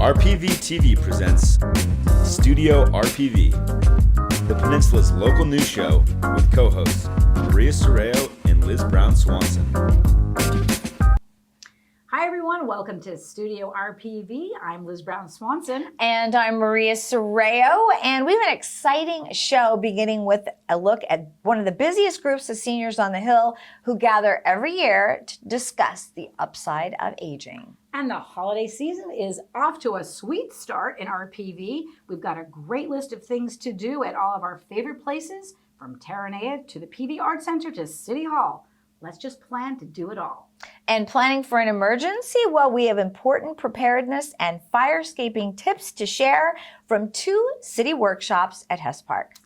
RPVtv presents Studio RPV, the Peninsula's local news show with co-hosts Maria Serrao and Liz Brown Swanson. Hi everyone, welcome to Studio RPV. I'm Liz Brown Swanson. And I'm Maria Serrao, and we have an exciting show beginning with a look at one of the busiest groups of seniors on the Hill who gather every year to discuss the upside of aging. And the holiday season is off to a sweet start in RPV. We've got a great list of things to do at all of our favorite places, from Terranea to the PV Art Center to City Hall. Let's just plan to do it all. And planning for an emergency? Well, we have important preparedness and fire-escaping tips to share from 2 city workshops at Hess Park.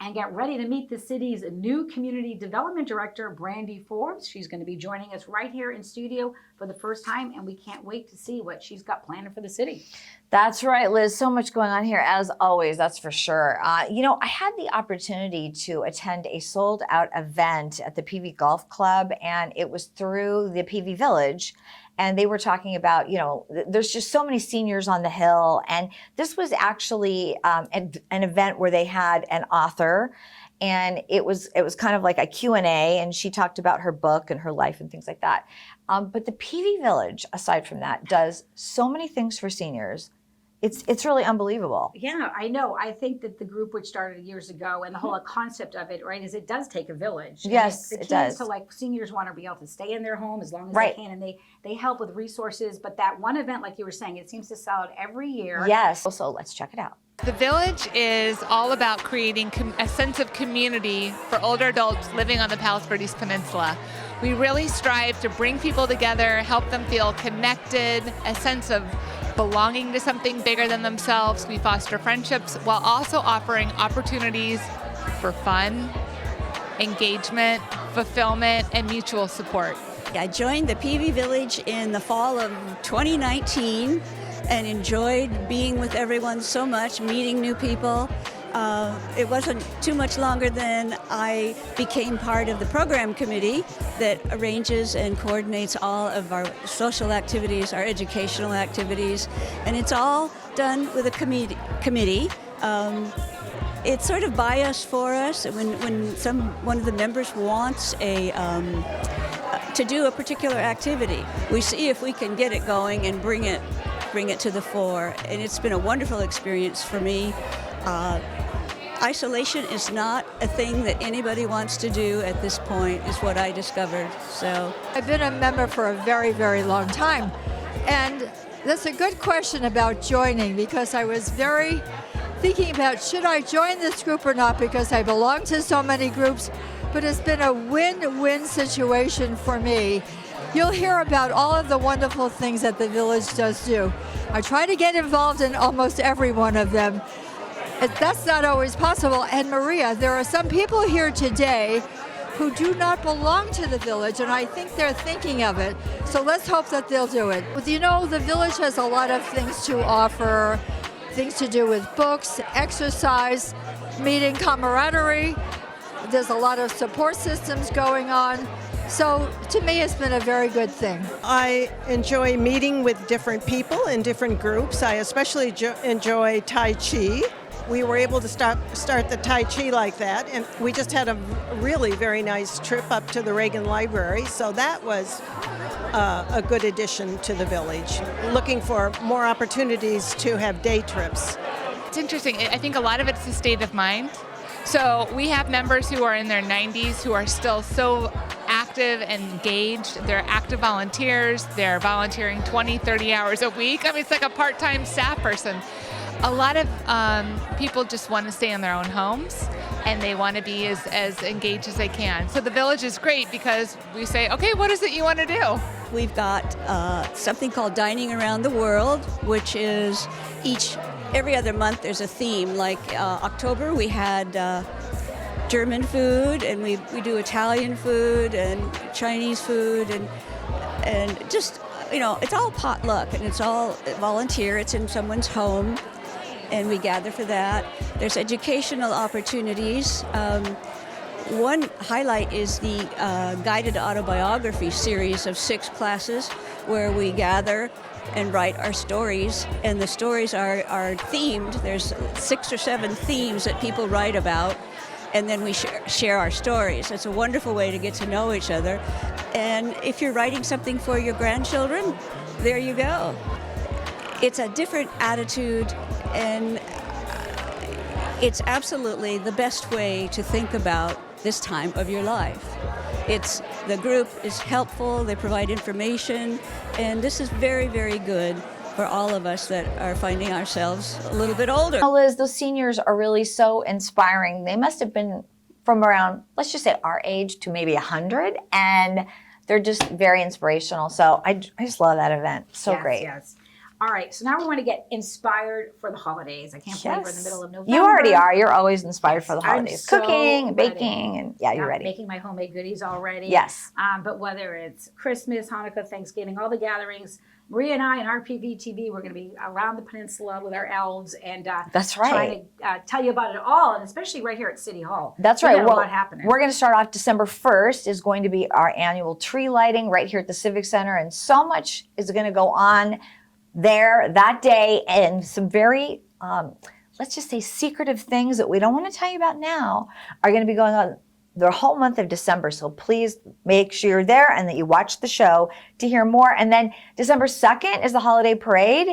And get ready to meet the city's new community development director, Brandy Forbes. She's going to be joining us right here in studio for the first time, and we can't wait to see what she's got planned for the city. That's right, Liz. So much going on here, as always, that's for sure. I had the opportunity to attend a sold-out event at the PV Golf Club, and it was through the PV Village. And they were talking about, there's just so many seniors on the Hill. And this was actually an event where they had an author, and it was kind of like a Q&A, and she talked about her book and her life and things like that. But the PV Village, aside from that, does so many things for seniors. It's really unbelievable. Yeah, I know. I think that the group, which started years ago, and the whole concept of it, right, is it does take a village. Yes, it does. So seniors want to be able to stay in their home as long as they can, and they help with resources. But that one event, like you were saying, it seems to sell out every year. Yes. So let's check it out. The Village is all about creating a sense of community for older adults living on the Palos Verdes Peninsula. We really strive to bring people together, help them feel connected, a sense of belonging to something bigger than themselves. We foster friendships while also offering opportunities for fun, engagement, fulfillment, and mutual support. I joined the PV Village in the fall of 2019 and enjoyed being with everyone so much, meeting new people. It wasn't too much longer than I became part of the program committee that arranges and coordinates all of our social activities, our educational activities, and it's all done with a committee. It's sort of by us, for us. When one of the members wants to do a particular activity, we see if we can get it going and bring it to the fore, and it's been a wonderful experience for me. Isolation is not a thing that anybody wants to do at this point, is what I discovered. So I've been a member for a very, very long time, and that's a good question about joining, because I was very thinking about, should I join this group or not, because I belong to so many groups, but it's been a win-win situation for me. You'll hear about all of the wonderful things that the Village does do. I try to get involved in almost every one of them. That's not always possible. And Maria, there are some people here today who do not belong to the Village, and I think they're thinking of it. So let's hope that they'll do it. The Village has a lot of things to offer, things to do with books, exercise, meeting camaraderie. There's a lot of support systems going on. So to me, it's been a very good thing. I enjoy meeting with different people in different groups. I especially enjoy Tai Chi. We were able to start the Tai Chi like that, and we just had a really very nice trip up to the Reagan Library, so that was a good addition to the Village. Looking for more opportunities to have day trips. It's interesting. I think a lot of it's the state of mind. So we have members who are in their 90s who are still so active and engaged. They're active volunteers. They're volunteering 20, 30 hours a week. I mean, it's like a part-time staff person. A lot of people just want to stay in their own homes, and they want to be as engaged as they can. So the Village is great because we say, okay, what is it you want to do? we've got something called Dining Around the World, which is every other month there's a theme. Like October we had German food, and we do Italian food and Chinese food, and just, you know, it's all potluck and it's all volunteer. It's in someone's home, and we gather for that. There's educational opportunities. one highlight is the guided autobiography series of 6 classes where we gather and write our stories, and the stories are themed. There's 6 or 7 themes that people write about, and then we share our stories. It's a wonderful way to get to know each other. And if you're writing something for your grandchildren, there you go. It's a different attitude, and it's absolutely the best way to think about this time of your life. The group is helpful, they provide information, and this is very, very good for all of us that are finding ourselves a little bit older. Liz, those seniors are really so inspiring. They must have been from around, let's just say our age to maybe 100, and they're just very inspirational. So I just love that event. So Yes, great. Yes. All right, so now we want to get inspired for the holidays. I can't believe we're in the middle of November. You already are. You're always inspired for the I'm holidays. so Cooking, and ready. baking, and yeah, you're ready. Making my homemade goodies already. Yes. But whether it's Christmas, Hanukkah, Thanksgiving, all the gatherings, Maria and I and RPVtv, we're going to be around the peninsula with our elves and That's right. trying to tell you about it all, and especially right here at City Hall. That's We right. got a Well, lot happening. we're going to start off December 1st is going to be our annual tree lighting right here at the Civic Center, and so much is going to go on there that day, and some very, let's just say, secretive things that we don't want to tell you about now are going to be going on the whole month of December. So please make sure you're there and that you watch the show to hear more. And then December 2nd is the holiday parade,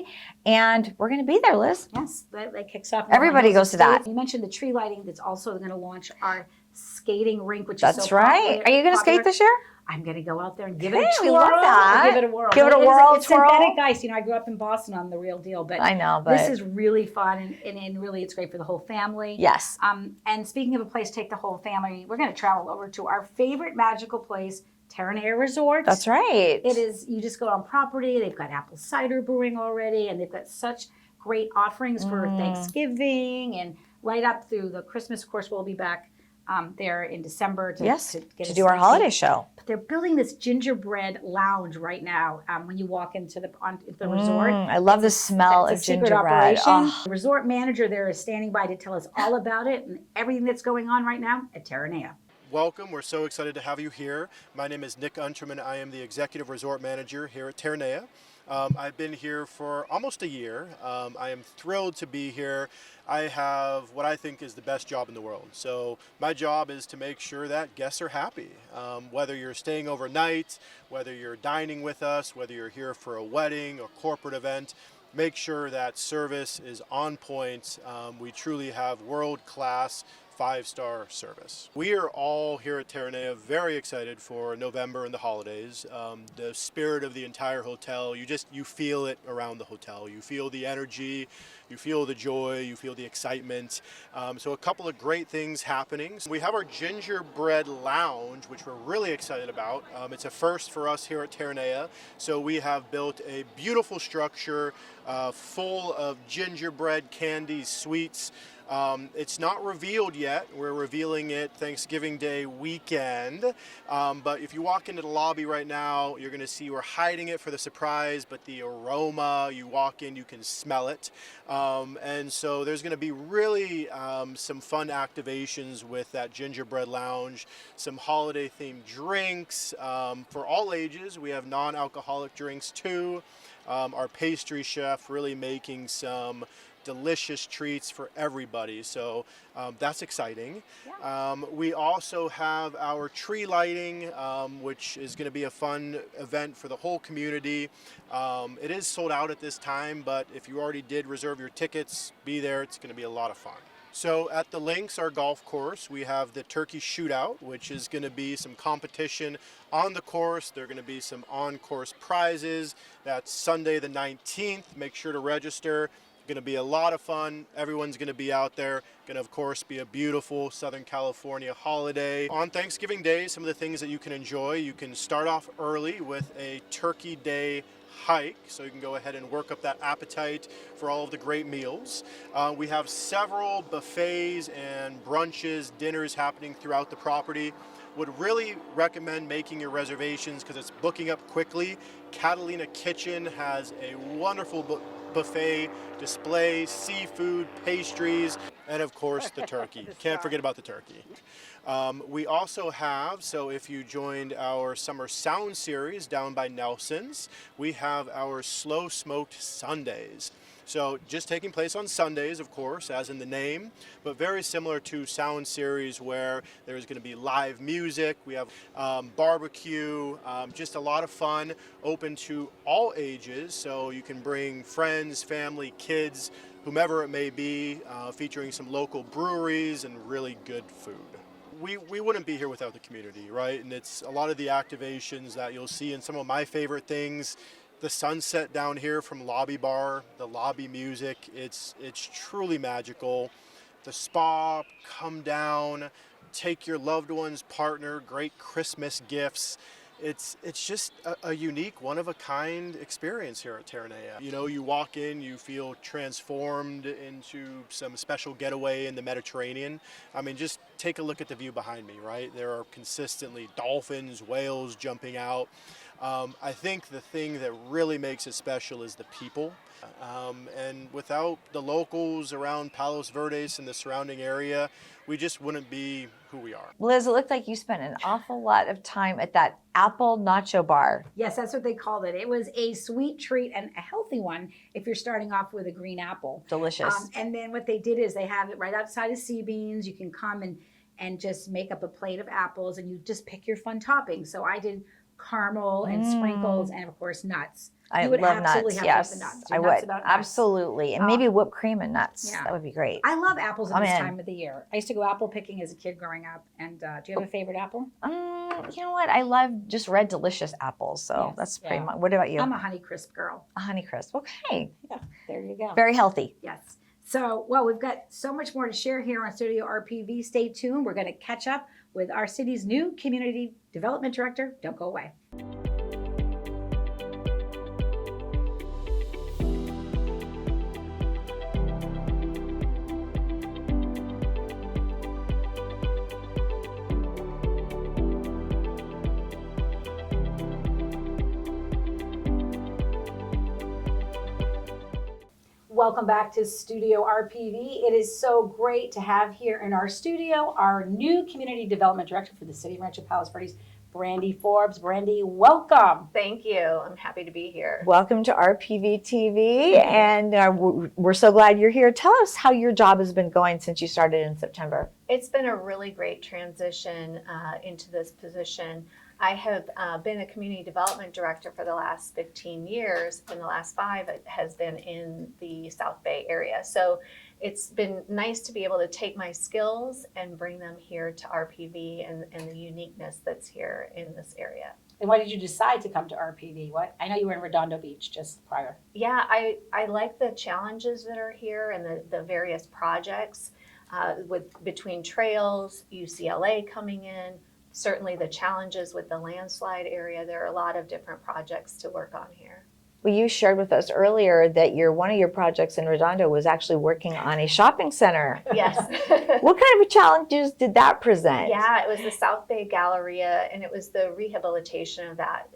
and we're going to be there, Liz. Yes, that kicks off. Everybody goes to that. You mentioned the tree lighting that's also going to launch our skating rink, which That's is so right. popular. Are you going to skate this year? I'm going to go out there and give it Hey, a we twirl. love that. Give it a whirl. Give it a It's whirl, It's twirl. synthetic ice. You know, I grew up in Boston on the real deal, but I know, but this is really fun, and really it's great for the whole family. Yes. And speaking of a place to take the whole family, we're going to travel over to our favorite magical place, Terranea Resort. That's right. It is, you just go on property. They've got apple cider brewing already, and they've got such great offerings for Thanksgiving and right up through the Christmas. Of course, we'll be back there in December to to do our holiday show. But they're building this gingerbread lounge right now when you walk into the resort. I love the smell It's a of secret gingerbread. operation. Oh. The resort manager there is standing by to tell us all about it and everything that's going on right now at Terranea. Welcome. We're so excited to have you here. My name is Nick Unterman. I am the Executive Resort Manager here at Terranea. I've been here for almost a year. I am thrilled to be here. I have what I think is the best job in the world. So my job is to make sure that guests are happy. Whether you're staying overnight, whether you're dining with us, whether you're here for a wedding or corporate event, make sure that service is on point. We truly have world-class 5-star service. We are all here at Terranea very excited for November and the holidays. The spirit of the entire hotel, you feel it around the hotel. You feel the energy, you feel the joy, you feel the excitement. So a couple of great things happening. We have our gingerbread lounge, which we're really excited about. It's a first for us here at Terranea. So we have built a beautiful structure full of gingerbread candies, sweets. It's not revealed yet. We're revealing it Thanksgiving Day weekend. But if you walk into the lobby right now, you're going to see we're hiding it for the surprise, but the aroma, you walk in, you can smell it. And so there's going to be really some fun activations with that gingerbread lounge, some holiday themed drinks for all ages. We have non-alcoholic drinks too. Our pastry chef really making some delicious treats for everybody, so that's exciting. Yeah. We also have our tree lighting, which is going to be a fun event for the whole community. It is sold out at this time, but if you already did reserve your tickets, be there. It's going to be a lot of fun. So at the Links, our golf course, we have the Turkey Shootout, which is going to be some competition on the course. There are going to be some on-course prizes. That's Sunday the 19th. Make sure to register. Going to be a lot of fun. Everyone's going to be out there. Going to, of course, be a beautiful Southern California holiday. On Thanksgiving Day, some of the things that you can enjoy, you can start off early with a Turkey Day hike, so you can go ahead and work up that appetite for all of the great meals. We have several buffets and brunches, dinners happening throughout the property. Would really recommend making your reservations because it's booking up quickly. Catalina Kitchen has a wonderful buffet display, seafood, pastries. And of course, the turkey. Can't forget about the turkey. We also have, so if you joined our summer sound series down by Nelson's, we have our slow smoked Sundays. So just taking place on Sundays, of course, as in the name, but very similar to Sound Series where there's going to be live music. We have barbecue, just a lot of fun, open to all ages. So you can bring friends, family, kids, whomever it may be, featuring some local breweries and really good food. We wouldn't be here without the community, right? And it's a lot of the activations that you'll see in some of my favorite things. The sunset down here from Lobby Bar, the lobby music, it's truly magical. The spa, come down, take your loved one's partner, great Christmas gifts. It's just a unique, one-of-a-kind experience here at Terranea. You know, you walk in, you feel transformed into some special getaway in the Mediterranean. I mean, just take a look at the view behind me, right? There are consistently dolphins, whales jumping out. I think the thing that really makes it special is the people. And without the locals around Palos Verdes and the surrounding area, we just wouldn't be who we are. Liz, it looked like you spent an awful lot of time at that apple nacho bar. Yes, that's what they called it. It was a sweet treat and a healthy one if you're starting off with a green apple. Delicious. And then what they did is they have it right outside of Sea Beans. You can come and just make up a plate of apples and you just pick your fun toppings. So I did caramel and sprinkles and of course nuts. I You would love absolutely nuts. have Yes, the nuts. I You're nuts would. about nuts. Absolutely. And maybe whipped cream and nuts. Yeah. That would be great. I love apples at I'm this in. time of the year. I used to go apple picking as a kid growing up. And do you have a favorite apple? You know what? I love just red delicious apples. So Yes, that's pretty yeah. much. What about you? I'm a Honeycrisp girl. A Honeycrisp. Okay. Yeah, there you go. Very healthy. Yes. So, well, we've got so much more to share here on Studio RPV. Stay tuned. We're going to catch up with our city's new community development director. Don't go away. Welcome back to Studio RPV. It is so great to have here in our studio our new Community Development Director for the City of Rancho Palos Verdes, Brandy Forbes. Brandy, welcome. Thank you. I'm happy to be here. Welcome to RPVtv, and we're so glad you're here. Tell us how your job has been going since you started in September. It's been a really great transition into this position. I have been a community development director for the last 15 years, and the last 5 has been in the South Bay area. So it's been nice to be able to take my skills and bring them here to RPV and the uniqueness that's here in this area. And why did you decide to come to RPV? I know you were in Redondo Beach just prior. Yeah, I like the challenges that are here and the various projects between trails, UCLA coming in, certainly the challenges with the landslide area. There are a lot of different projects to work on here. Well, you shared with us earlier that one of your projects in Redondo was actually working on a shopping center. Yes. What kind of challenges did that present? Yeah, it was the South Bay Galleria, and it was the rehabilitation of that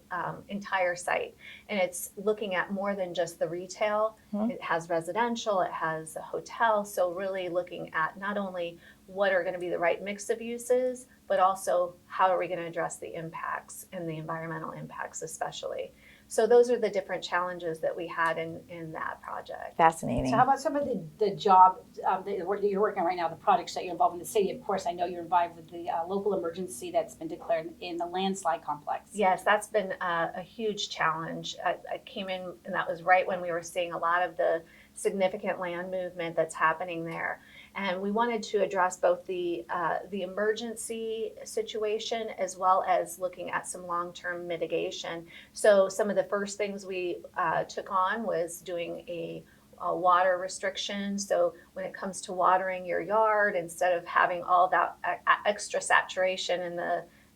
entire site. And it's looking at more than just the retail. It has residential, it has a hotel. So really looking at not only what are going to be the right mix of uses, but also how are we going to address the impacts and the environmental impacts especially. So those are the different challenges that we had in that project. Fascinating. So how about some of the job that you're working on right now, the projects that you're involved in the city? Of course, I know you're involved with the local emergency that's been declared in the landslide complex. Yes, that's been a huge challenge. I came in, and that was right when we were seeing a lot of the significant land movement that's happening there. And we wanted to address both the emergency situation as well as looking at some long-term mitigation. So some of the first things we took on was doing a water restriction. So when it comes to watering your yard, instead of having all that extra saturation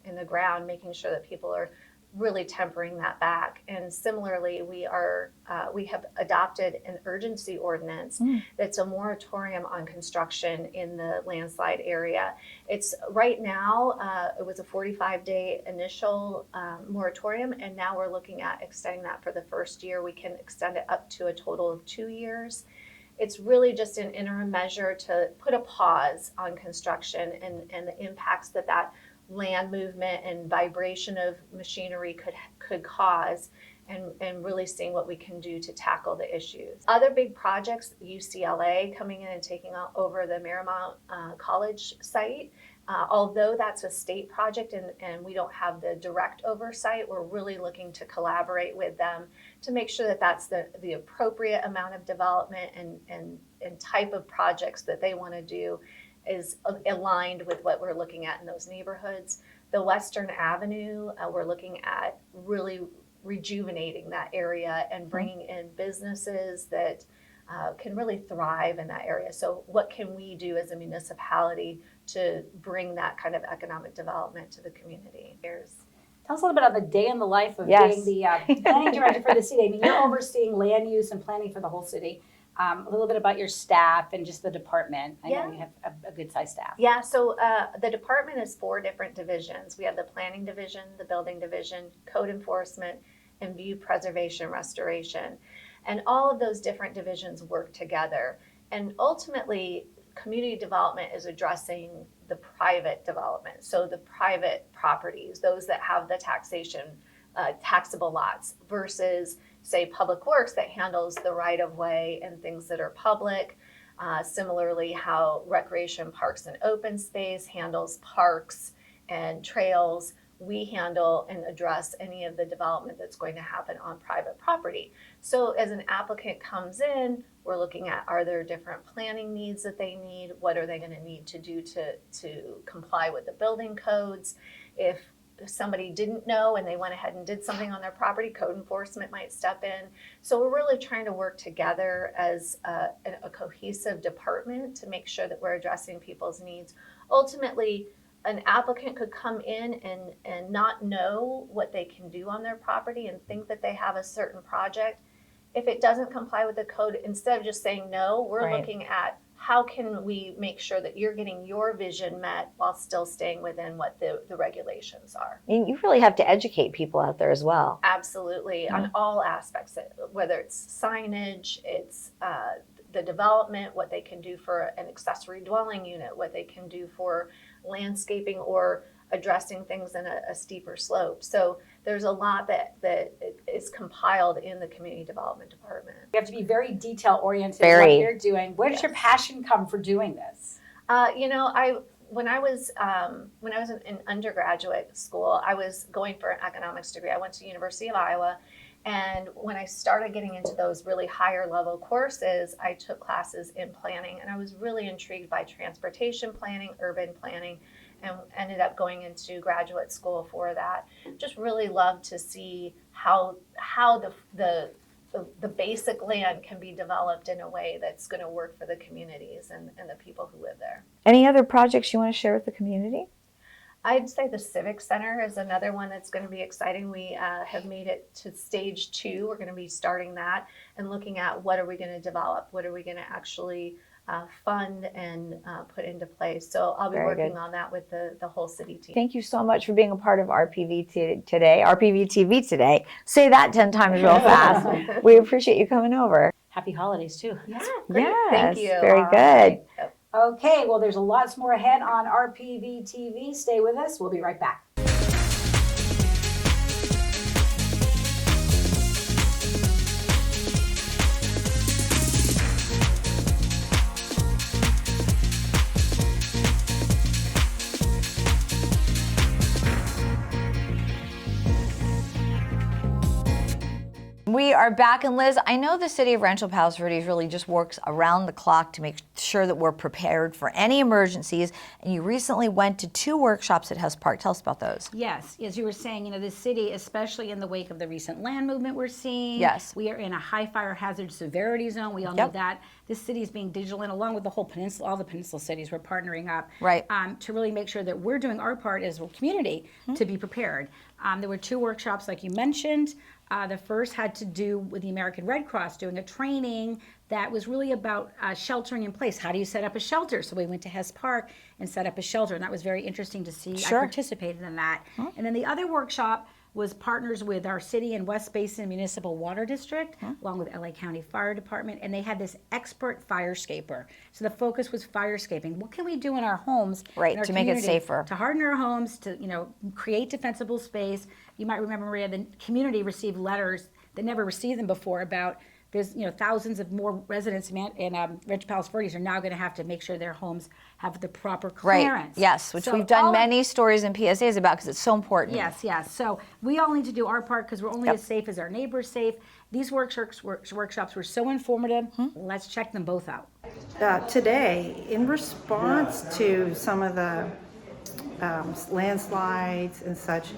in the ground, making sure that people are really tempering that back. And similarly, we have adopted an urgency ordinance that's a moratorium on construction in the landslide area. It's right now, it was a 45-day initial moratorium, and now we're looking at extending that for the first year. We can extend it up to a total of 2 years. it's really just an interim measure to put a pause on construction and the impacts that land movement and vibration of machinery could cause, and really seeing what we can do to tackle the issues. Other big projects, UCLA coming in and taking over the Marymount College site. Although that's a state project and we don't have the direct oversight, we're really looking to collaborate with them to make sure that that's the appropriate amount of development and type of projects that they want to do is aligned with what we're looking at in those neighborhoods. The Western Avenue, we're looking at really rejuvenating that area and bringing in businesses that can really thrive in that area. So what can we do as a municipality to bring that kind of economic development to the community? Tell us a little bit about the day in the life of Yes. being the planning director for the city. I mean, you're overseeing land use and planning for the whole city. A little bit about your staff and just the department. I know you have a good sized staff. Yeah, so the department is 4 different divisions. We have the planning division, the building division, code enforcement, and view preservation restoration. And all of those different divisions work together. And ultimately, community development is addressing the private development. So the private properties, those that have the taxable lots, versus say public works that handles the right of way and things that are public. Similarly, how recreation, parks and open space handles parks and trails. We handle and address any of the development that's going to happen on private property. So as an applicant comes in, we're looking at, are there different planning needs that they need? What are they going to need to do to comply with the building codes? If somebody didn't know and they went ahead and did something on their property, code enforcement might step in. So we're really trying to work together as a cohesive department to make sure that we're addressing people's needs. Ultimately, an applicant could come in and not know what they can do on their property and think that they have a certain project. If it doesn't comply with the code, instead of just saying no, we're looking at how can we make sure that you're getting your vision met while still staying within what the regulations are. And you really have to educate people out there as well. Absolutely, on all aspects, whether it's signage, it's the development, what they can do for an accessory dwelling unit, what they can do for landscaping or addressing things in a steeper slope. So there's a lot that is compiled in the community development department. You have to be very detail oriented in what you're doing. Where does your passion come for doing this? When I was in undergraduate school, I was going for an economics degree. I went to University of Iowa. And when I started getting into those really higher level courses, I took classes in planning, and I was really intrigued by transportation planning, urban planning, and ended up going into graduate school for that. Just really loved to see how the basic land can be developed in a way that's going to work for the communities and the people who live there. Any other projects you want to share with the community? I'd say the Civic Center is another one that's going to be exciting. We have made it to stage 2. We're going to be starting that and looking at what are we going to develop, what are we going to actually fund and put into place. So I'll be working on that with the whole city team. Thank you so much for being a part of RPV today, RPVtv today. Say that 10 times real fast. We appreciate you coming over. Happy holidays too. Yeah, yes, thank you. Very good. Okay, well, there's lots more ahead on RPVtv. Stay with us. We'll be right back. We are back, and Liz, I know the city of Rancho Palos Verdes really just works around the clock to make sure that we're prepared for any emergencies, and you recently went to 2 workshops at Hess Park. Tell us about those. Yes, as you were saying, the city, especially in the wake of the recent land movement we're seeing. Yes. We are in a high fire hazard severity zone. We all know that. This city is being vigilant, along with the whole peninsula, all the peninsula cities. We're partnering up to really make sure that we're doing our part as a community to be prepared. There were 2 workshops, like you mentioned. The first had to do with the American Red Cross doing a training that was really about sheltering in place. How do you set up a shelter? So we went to Hess Park and set up a shelter, and that was very interesting to see. I participated in that. And then the other workshop was partners with our city and West Basin Municipal Water District, along with LA County Fire Department, and they had this expert firescaper. So the focus was firescaping. What can we do in our homes, Right, in our to make it community, safer. to harden our homes, to create defensible space? You might remember, Maria, the community received letters that never received them before about there's thousands of more residents in Rancho Palos Verdes are now going to have to make sure their homes have the proper clearance. Right. Yes, which So we've done all- many stories and PSAs about because it's so important. Yes. So we all need to do our part because we're only as safe as our neighbors safe. These workshops were so informative. Let's check them both out. Today, in response to some of the landslides and such,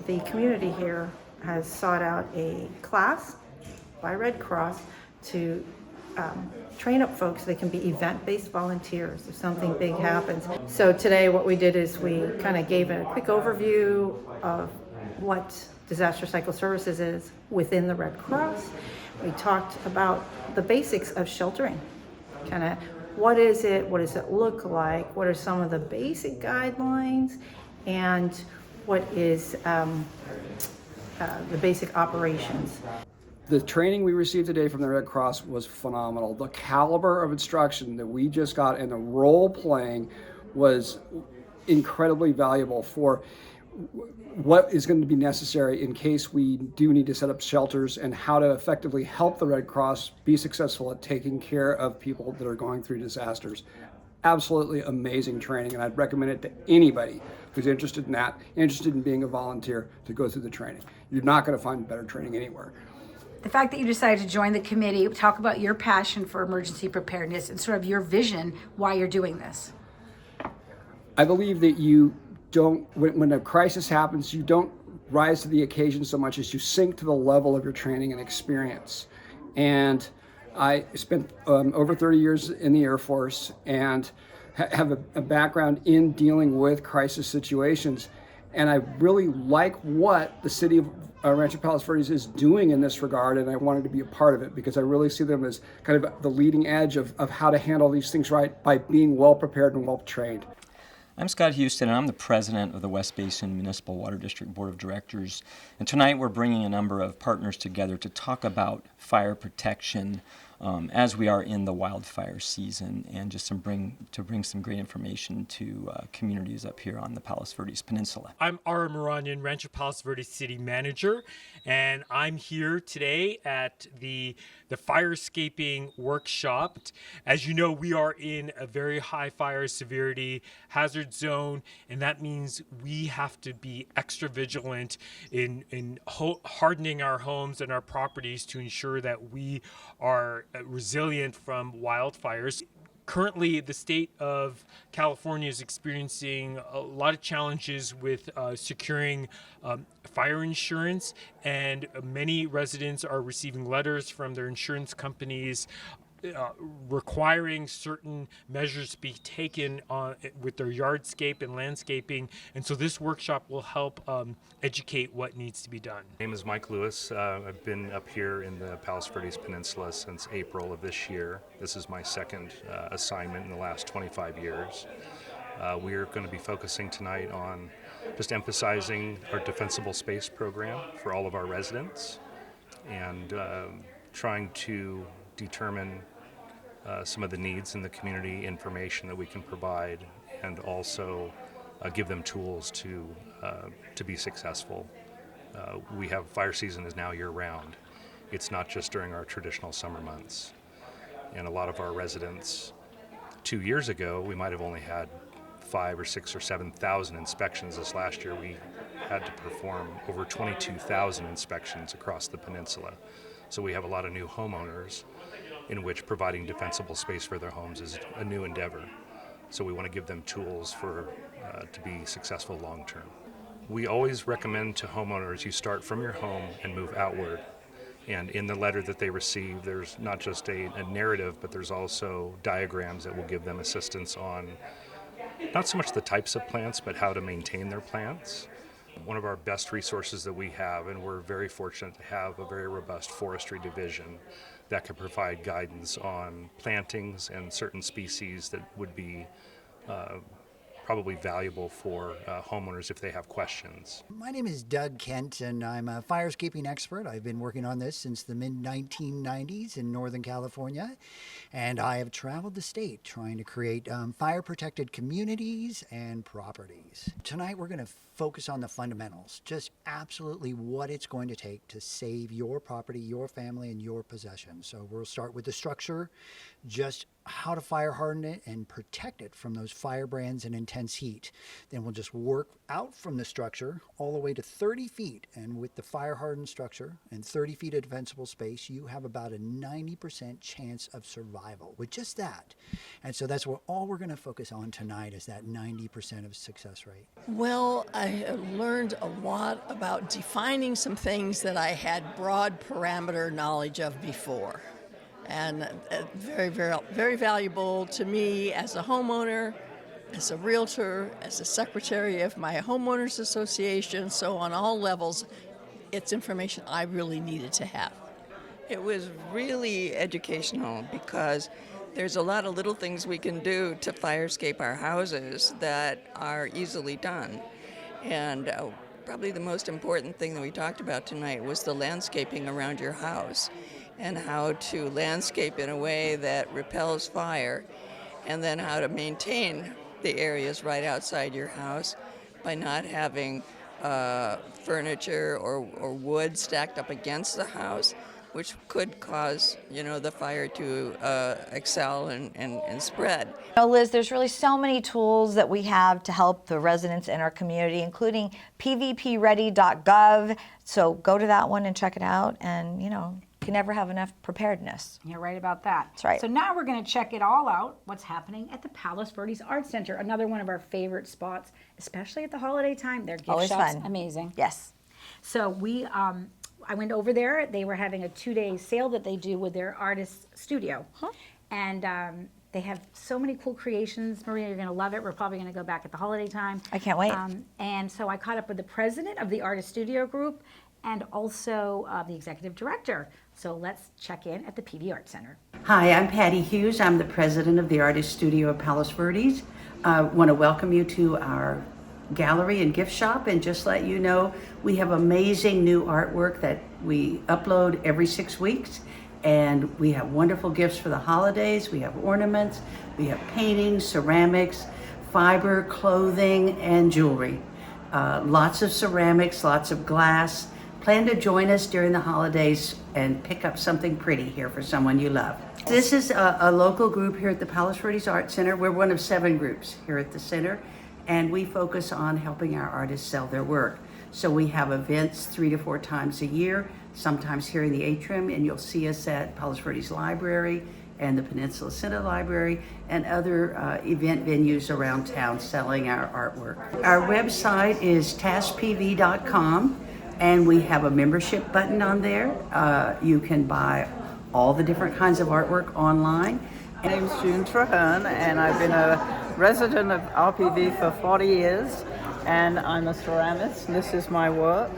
the community here has sought out a class by Red Cross to train up folks so they can be event-based volunteers if something big happens. So today what we did is we kind of gave a quick overview of what Disaster Cycle Services is within the Red Cross. We talked about the basics of sheltering, kind of what is it, what does it look like, what are some of the basic guidelines, and what is the basic operations. The training we received today from the Red Cross was phenomenal. The caliber of instruction that we just got and the role playing was incredibly valuable for what is going to be necessary in case we do need to set up shelters and how to effectively help the Red Cross be successful at taking care of people that are going through disasters. Absolutely amazing training, and I'd recommend it to anybody who's interested in that, interested in being a volunteer, to go through the training. You're not going to find better training anywhere. The fact that you decided to join the committee, talk about your passion for emergency preparedness and sort of your vision why you're doing this. I believe that you don't, when a crisis happens, you don't rise to the occasion so much as you sink to the level of your training and experience. And I spent over 30 years in the Air Force and have a background in dealing with crisis situations. And I really like what the city of Rancho Palos Verdes is doing in this regard, and I wanted to be a part of it because I really see them as kind of the leading edge of how to handle these things right by being well prepared and well trained. I'm Scott Houston, and I'm the president of the West Basin Municipal Water District Board of Directors. And tonight we're bringing a number of partners together to talk about fire protection as we are in the wildfire season, and just to bring some great information to communities up here on the Palos Verdes Peninsula. I'm Ara Moranyan, Rancho Palos Verdes City Manager, and I'm here today at the Firescaping Workshop. As you know, we are in a very high fire severity hazard zone, and that means we have to be extra vigilant in hardening our homes and our properties to ensure that we are resilient from wildfires. Currently, the state of California is experiencing a lot of challenges with securing fire insurance, and many residents are receiving letters from their insurance companies requiring certain measures to be taken with their yardscape and landscaping, and so this workshop will help educate what needs to be done. My name is Mike Lewis. I've been up here in the Palos Verdes Peninsula since April of this year. This is my second assignment in the last 25 years. We're going to be focusing tonight on just emphasizing our defensible space program for all of our residents and trying to determine some of the needs in the community, information that we can provide, and also give them tools to be successful. Fire season is now year-round. It's not just during our traditional summer months. And a lot of our residents, 2 years ago, we might have only had 5,000 or 6,000 or 7,000 inspections. This last year, we had to perform over 22,000 inspections across the peninsula. So we have a lot of new homeowners in which providing defensible space for their homes is a new endeavor. So we want to give them tools to be successful long-term. We always recommend to homeowners you start from your home and move outward. And in the letter that they receive, there's not just a narrative, but there's also diagrams that will give them assistance on not so much the types of plants, but how to maintain their plants. One of our best resources that we have, and we're very fortunate to have a very robust forestry division that can provide guidance on plantings and certain species that would be probably valuable for homeowners if they have questions. My name is Doug Kent, and I'm a fire escaping expert. I've been working on this since the mid-1990s in Northern California, and I have traveled the state trying to create fire-protected communities and properties. Tonight we're going to focus on the fundamentals, just absolutely what it's going to take to save your property, your family, and your possessions. So we'll start with the structure, just how to fire harden it and protect it from those firebrands and intense heat. Then we'll just work out from the structure all the way to 30 feet. And with the fire hardened structure and 30 feet of defensible space, you have about a 90% chance of survival with just that. And so that's what all we're going to focus on tonight, is that 90% of success rate. Well, I have learned a lot about defining some things that I had broad parameter knowledge of before. And very, very, very valuable to me as a homeowner, as a realtor, as a secretary of my homeowners association. So on all levels, it's information I really needed to have. It was really educational because there's a lot of little things we can do to fire escape our houses that are easily done. And probably the most important thing that we talked about tonight was the landscaping around your house, and how to landscape in a way that repels fire, and then how to maintain the areas right outside your house by not having furniture or wood stacked up against the house, which could cause, the fire to excel and spread. Liz, there's really so many tools that we have to help the residents in our community, including pvpready.gov. So go to that one and check it out, and you can never have enough preparedness. You're right about that. That's right. So now we're going to check it all out, what's happening at the Palos Verdes Art Center, another one of our favorite spots, especially at the holiday time. Their gift Always shop's fun. amazing. Yes. So I went over there. They were having a 2-day sale that they do with their artist studio. And they have so many cool creations. Maria, you're going to love it. We're probably going to go back at the holiday time. I can't wait. And so I caught up with the president of the artist studio group and also the executive director. So let's check in at the PV Art Center. Hi, I'm Patty Hughes. I'm the president of the Artist Studio of Palos Verdes. I want to welcome you to our gallery and gift shop, and just let you know we have amazing new artwork that we upload every 6 weeks, and we have wonderful gifts for the holidays. We have ornaments, we have paintings, ceramics, fiber, clothing, and jewelry. Lots of ceramics, lots of glass. Plan to join us during the holidays and pick up something pretty here for someone you love. This is a local group here at the Palos Verdes Art Center. We're one of 7 groups here at the center, and we focus on helping our artists sell their work. So we have events 3 to 4 times a year, sometimes here in the atrium, and you'll see us at Palos Verdes Library and the Peninsula Center Library and other event venues around town selling our artwork. Our website is taskpv.com. And we have a membership button on there. You can buy all the different kinds of artwork online. My name's June Traherne, and I've been a resident of RPV for 40 years, and I'm a ceramist. This is my work,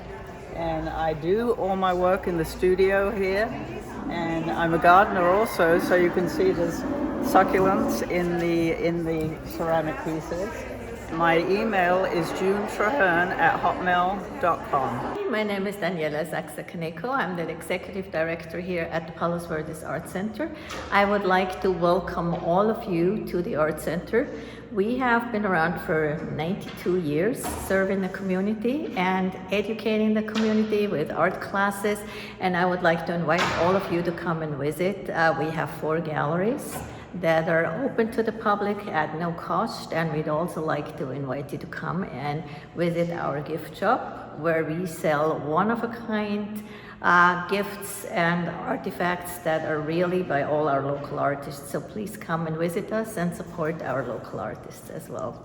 and I do all my work in the studio here, and I'm a gardener also, so you can see there's succulents in the ceramic pieces. My email is junetraherne@hotmail.com. My name is Daniela Zaxa-Kaneko. I'm the Executive Director here at the Palos Verdes Art Center. I would like to welcome all of you to the Art Center. We have been around for 92 years, serving the community and educating the community with art classes. And I would like to invite all of you to come and visit. We have 4 galleries that are open to the public at no cost, and we'd also like to invite you to come and visit our gift shop, where we sell one-of-a-kind gifts and artifacts that are really by all our local artists. So please come and visit us and support our local artists as well.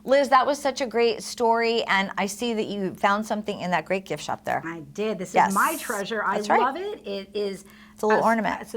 Liz, that was such a great story, and I see that you found something in that great gift shop there. I did. This is my treasure. That's I right. love it. It is It's a little ornament. It's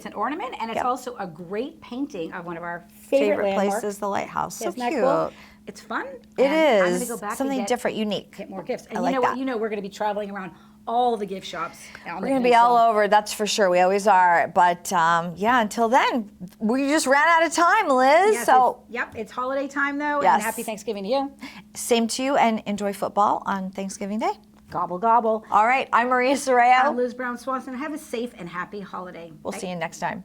an ornament, and it's Yep. also a great painting of one of our Favorite landmarks. place is the lighthouse. So Isn't that cute. cool? It's fun. It and I'm is. gonna go back Something and different, unique. get more gifts. And I you like know that. what? You know we're going to be traveling around all the gift shops. We're going to be all over, that's for sure. We always are. But yeah, until then, we just ran out of time, Liz. Yes, so it's holiday time though, Yes. and happy Thanksgiving to you. Same to you, and enjoy football on Thanksgiving Day. Gobble, gobble. All right, I'm Maria Serrao. I'm Liz Brown Swanson. Have a safe and happy holiday. We'll see you next time.